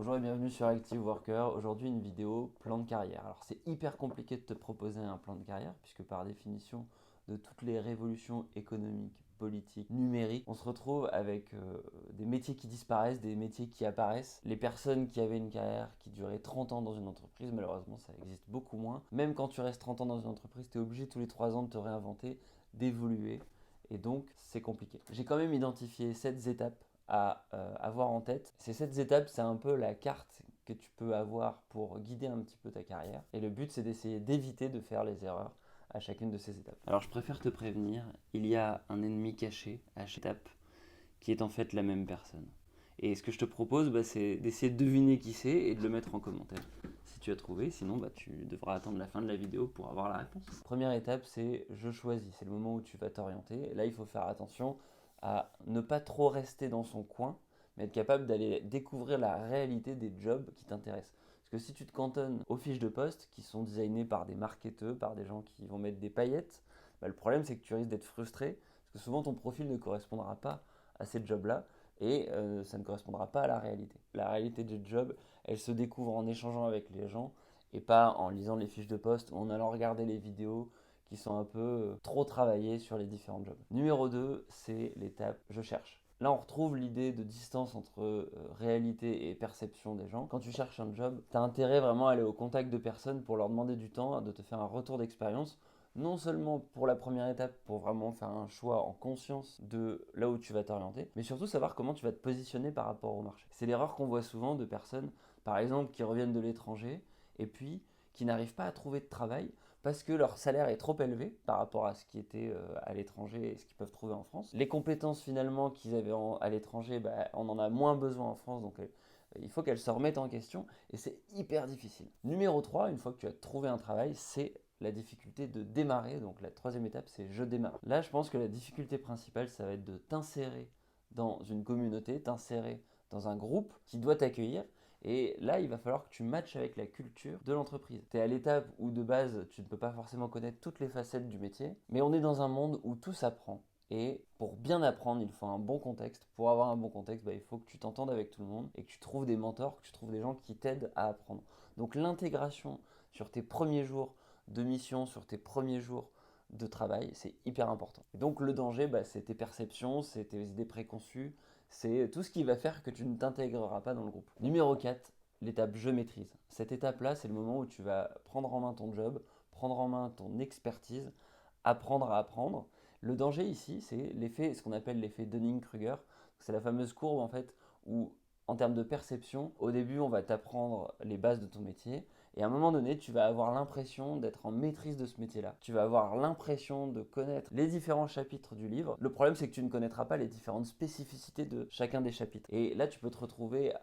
Bonjour et bienvenue sur Active Worker. Aujourd'hui une vidéo plan de carrière. Alors c'est hyper compliqué de te proposer un plan de carrière puisque par définition de toutes les révolutions économiques, politiques, numériques, on se retrouve avec des métiers qui disparaissent, des métiers qui apparaissent. Les personnes qui avaient une carrière qui durait 30 ans dans une entreprise, malheureusement ça existe beaucoup moins. Même quand tu restes 30 ans dans une entreprise, tu es obligé tous les 3 ans de te réinventer, d'évoluer et donc c'est compliqué. J'ai quand même identifié 7 étapes à avoir en tête. Ces 7 étapes, c'est un peu la carte que tu peux avoir pour guider un petit peu ta carrière. Et le but, c'est d'essayer d'éviter de faire les erreurs à chacune de ces étapes. Alors je préfère te prévenir, il y a un ennemi caché à chaque étape qui est en fait la même personne. Et ce que je te propose, c'est d'essayer de deviner qui c'est et de le mettre en commentaire. Si tu as trouvé, sinon tu devras attendre la fin de la vidéo pour avoir la réponse. Première étape, c'est je choisis. C'est le moment où tu vas t'orienter. Là, il faut faire attention à ne pas trop rester dans son coin, mais être capable d'aller découvrir la réalité des jobs qui t'intéressent. Parce que si tu te cantonnes aux fiches de poste qui sont designées par des marketeurs, par des gens qui vont mettre des paillettes, le problème c'est que tu risques d'être frustré, parce que souvent ton profil ne correspondra pas à ces jobs-là, et ça ne correspondra pas à la réalité. La réalité des jobs, elle se découvre en échangeant avec les gens, et pas en lisant les fiches de poste ou en allant regarder les vidéos qui sont un peu trop travaillées sur les différents jobs. Numéro 2, c'est l'étape je cherche. Là, on retrouve l'idée de distance entre réalité et perception des gens. Quand tu cherches un job, tu as intérêt vraiment à aller au contact de personnes pour leur demander du temps, de te faire un retour d'expérience. Non seulement pour la première étape, pour vraiment faire un choix en conscience de là où tu vas t'orienter, mais surtout savoir comment tu vas te positionner par rapport au marché. C'est l'erreur qu'on voit souvent de personnes, par exemple, qui reviennent de l'étranger et puis qui n'arrivent pas à trouver de travail parce que leur salaire est trop élevé par rapport à ce qui était à l'étranger et ce qu'ils peuvent trouver en France. Les compétences finalement qu'ils avaient à l'étranger, on en a moins besoin en France, donc il faut qu'elles se remettent en question et c'est hyper difficile. Numéro 3, une fois que tu as trouvé un travail, c'est la difficulté de démarrer. Donc la troisième étape, c'est je démarre. Là, je pense que la difficulté principale, ça va être de t'insérer dans une communauté, t'insérer dans un groupe qui doit t'accueillir. Et là, il va falloir que tu matches avec la culture de l'entreprise. Tu es à l'étape où de base, tu ne peux pas forcément connaître toutes les facettes du métier, mais on est dans un monde où tout s'apprend. Et pour bien apprendre, il faut un bon contexte. Pour avoir un bon contexte, il faut que tu t'entendes avec tout le monde et que tu trouves des mentors, que tu trouves des gens qui t'aident à apprendre. Donc l'intégration sur tes premiers jours de mission, sur tes premiers jours de travail, c'est hyper important. Et donc le danger, c'est tes perceptions, c'est tes idées préconçues, c'est tout ce qui va faire que tu ne t'intégreras pas dans le groupe. Numéro 4, l'étape je maîtrise. Cette étape-là, c'est le moment où tu vas prendre en main ton job, prendre en main ton expertise, apprendre à apprendre. Le danger ici, c'est l'effet, ce qu'on appelle l'effet Dunning-Kruger. C'est la fameuse courbe en fait où en termes de perception, au début, on va t'apprendre les bases de ton métier. Et à un moment donné, tu vas avoir l'impression d'être en maîtrise de ce métier-là. Tu vas avoir l'impression de connaître les différents chapitres du livre. Le problème, c'est que tu ne connaîtras pas les différentes spécificités de chacun des chapitres. Et là, tu peux te retrouver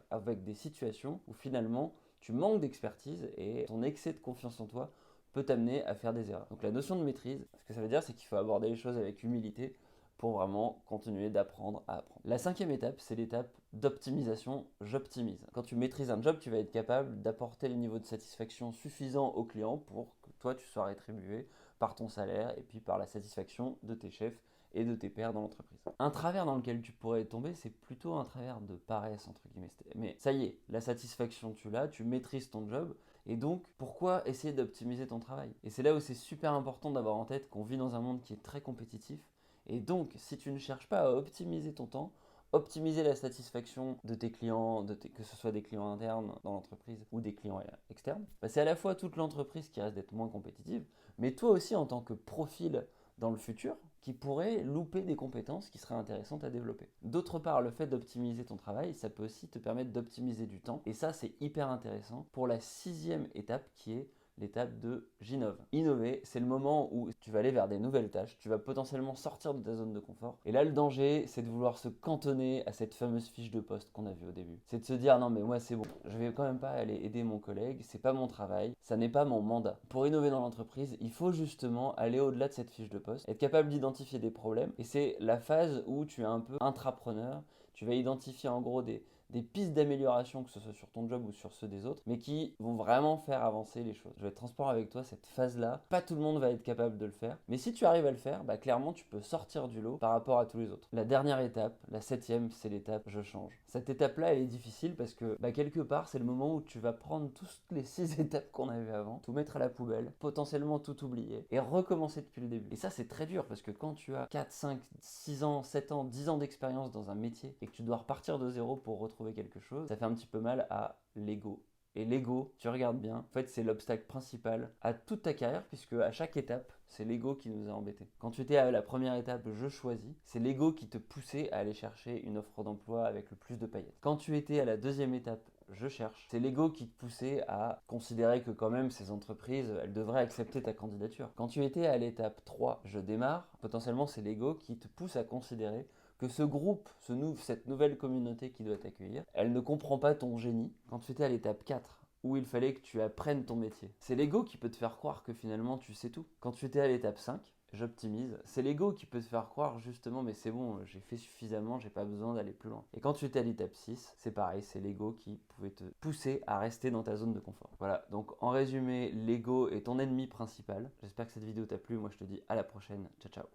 avec des situations où finalement, tu manques d'expertise et ton excès de confiance en toi peut t'amener à faire des erreurs. Donc la notion de maîtrise, ce que ça veut dire, c'est qu'il faut aborder les choses avec humilité pour vraiment continuer d'apprendre à apprendre. La cinquième étape, c'est l'étape d'optimisation, j'optimise. Quand tu maîtrises un job, tu vas être capable d'apporter le niveau de satisfaction suffisant au client pour que toi, tu sois rétribué par ton salaire et puis par la satisfaction de tes chefs et de tes pairs dans l'entreprise. Un travers dans lequel tu pourrais tomber, c'est plutôt un travers de paresse, entre guillemets. Mais ça y est, la satisfaction, tu l'as, tu maîtrises ton job, et donc, pourquoi essayer d'optimiser ton travail? Et c'est là où c'est super important d'avoir en tête qu'on vit dans un monde qui est très compétitif, et donc, si tu ne cherches pas à optimiser ton temps, optimiser la satisfaction de tes clients, que ce soit des clients internes dans l'entreprise ou des clients externes, c'est à la fois toute l'entreprise qui reste d'être moins compétitive, mais toi aussi en tant que profil dans le futur qui pourrait louper des compétences qui seraient intéressantes à développer. D'autre part, le fait d'optimiser ton travail, ça peut aussi te permettre d'optimiser du temps, et ça c'est hyper intéressant pour la sixième étape qui est l'étape de j'innove. Innover, c'est le moment où tu vas aller vers des nouvelles tâches, tu vas potentiellement sortir de ta zone de confort. Et là, le danger, c'est de vouloir se cantonner à cette fameuse fiche de poste qu'on a vue au début. C'est de se dire, non mais moi c'est bon, je vais quand même pas aller aider mon collègue, c'est pas mon travail, ça n'est pas mon mandat. Pour innover dans l'entreprise, il faut justement aller au-delà de cette fiche de poste, être capable d'identifier des problèmes. Et c'est la phase où tu es un peu intrapreneur, tu vas identifier en gros des des pistes d'amélioration, que ce soit sur ton job ou sur ceux des autres, mais qui vont vraiment faire avancer les choses. Je vais être transparent avec toi, cette phase-là, pas tout le monde va être capable de le faire, mais si tu arrives à le faire, bah clairement tu peux sortir du lot par rapport à tous les autres. La dernière étape, la 7e, c'est l'étape je change. Cette étape-là, elle est difficile parce que bah, quelque part, c'est le moment où tu vas prendre toutes les 6 étapes qu'on avait avant, tout mettre à la poubelle, potentiellement tout oublier et recommencer depuis le début. Et ça, c'est très dur parce que quand tu as 4, 5, 6 ans, 7 ans, 10 ans d'expérience dans un métier et que tu dois repartir de zéro pour retrouver quelque chose, ça fait un petit peu mal à l'ego. Et l'ego, tu regardes bien, en fait c'est l'obstacle principal à toute ta carrière puisque à chaque étape, c'est l'ego qui nous a embêtés. Quand tu étais à la première étape, je choisis, c'est l'ego qui te poussait à aller chercher une offre d'emploi avec le plus de paillettes. Quand tu étais à la deuxième étape, je cherche, c'est l'ego qui te poussait à considérer que quand même ces entreprises, elles devraient accepter ta candidature. Quand tu étais à l'étape 3, je démarre, potentiellement c'est l'ego qui te pousse à considérer que ce groupe, cette nouvelle communauté qui doit t'accueillir, elle ne comprend pas ton génie. Quand tu étais à l'étape 4, où il fallait que tu apprennes ton métier, c'est l'ego qui peut te faire croire que finalement tu sais tout. Quand tu étais à l'étape 5, j'optimise, c'est l'ego qui peut te faire croire justement mais c'est bon, j'ai fait suffisamment, j'ai pas besoin d'aller plus loin. Et quand tu étais à l'étape 6, c'est pareil, c'est l'ego qui pouvait te pousser à rester dans ta zone de confort. Voilà, donc en résumé, l'ego est ton ennemi principal. J'espère que cette vidéo t'a plu, moi je te dis à la prochaine, ciao ciao.